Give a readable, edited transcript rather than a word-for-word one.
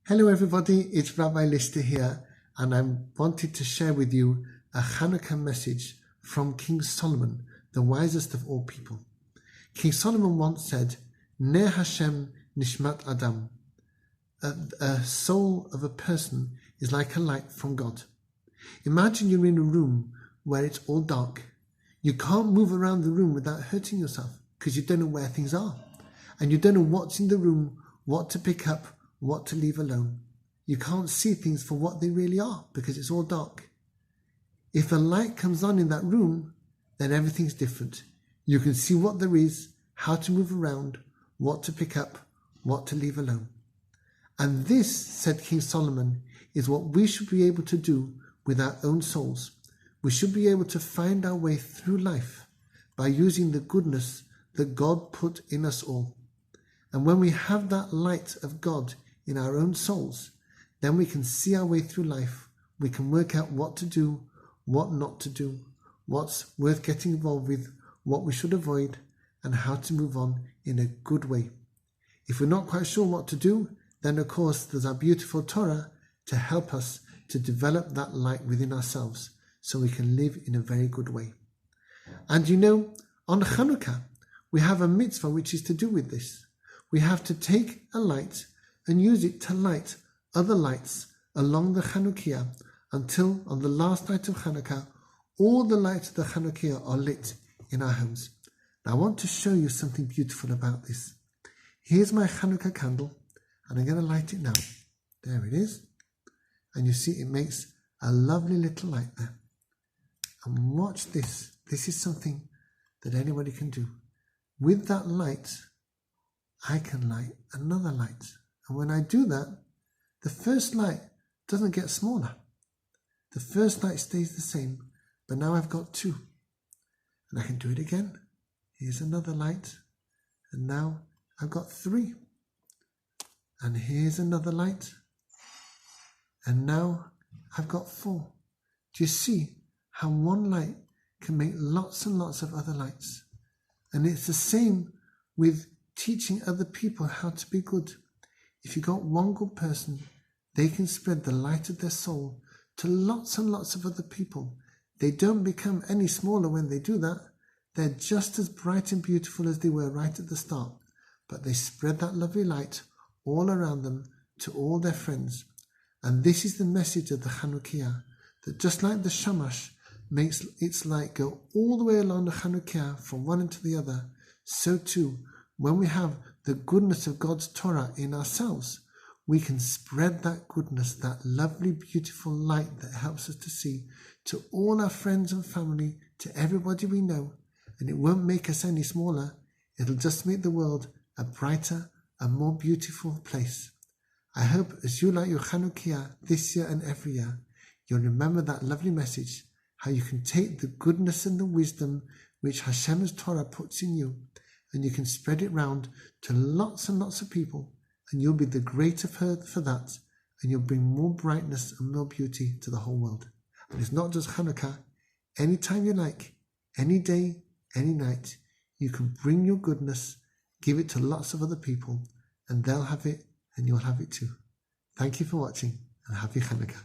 Hello everybody, it's Rabbi Lister here, and I wanted to share with you a Chanukah message from King Solomon, the wisest of all people. King Solomon once said, "Ner Hashem nishmat Adam." A soul of a person is like a light from God. Imagine you're in a room where it's all dark. You can't move around the room without hurting yourself because you don't know where things are. And you don't know what's in the room, what to pick up, what to leave alone. You can't see things for what they really are because it's all dark. If a light comes on in that room, then everything's different. You can see what there is, how to move around, what to pick up, what to leave alone. And this, said King Solomon, is what we should be able to do with our own souls. We should be able to find our way through life by using the goodness that God put in us all. And when we have that light of God in our own souls, then we can see our way through life. We can work out what to do, what not to do, what's worth getting involved with, what we should avoid, and how to move on in a good way. If we're not quite sure what to do, then of course there's our beautiful Torah to help us to develop that light within ourselves so we can live in a very good way. And you know, on Chanukah, we have a mitzvah which is to do with this. We have to take a light and use it to light other lights along the Chanukah until on the last night of Chanukah, all the lights of the Chanukah are lit in our homes. Now I want to show you something beautiful about this. Here's my Chanukah candle, and I'm going to light it now. There it is. And you see it makes a lovely little light there. And watch this. This is something that anybody can do. With that light, I can light another light. And when I do that, the first light doesn't get smaller. The first light stays the same, but now I've got two. And I can do it again. Here's another light. And now I've got three. And here's another light. And now I've got four. Do you see how one light can make lots and lots of other lights? And it's the same with teaching other people how to be good. If you've got one good person, they can spread the light of their soul to lots and lots of other people. They don't become any smaller when they do that. They're just as bright and beautiful as they were right at the start, but they spread that lovely light all around them to all their friends. And this is the message of the Chanukah, that just like the shamash makes its light go all the way along the Chanukah from one end to the other, so too, when we have the goodness of God's Torah in ourselves, we can spread that goodness, that lovely, beautiful light that helps us to see, to all our friends and family, to everybody we know. And it won't make us any smaller. It'll just make the world a brighter and more beautiful place. I hope as you light your Chanukah this year and every year, you'll remember that lovely message, how you can take the goodness and the wisdom which Hashem's Torah puts in you, and you can spread it round to lots and lots of people, and you'll be the greater for that, and you'll bring more brightness and more beauty to the whole world. And it's not just Chanukah. Anytime you like, any day, any night, you can bring your goodness, give it to lots of other people, and they'll have it, and you'll have it too. Thank you for watching, and happy Chanukah.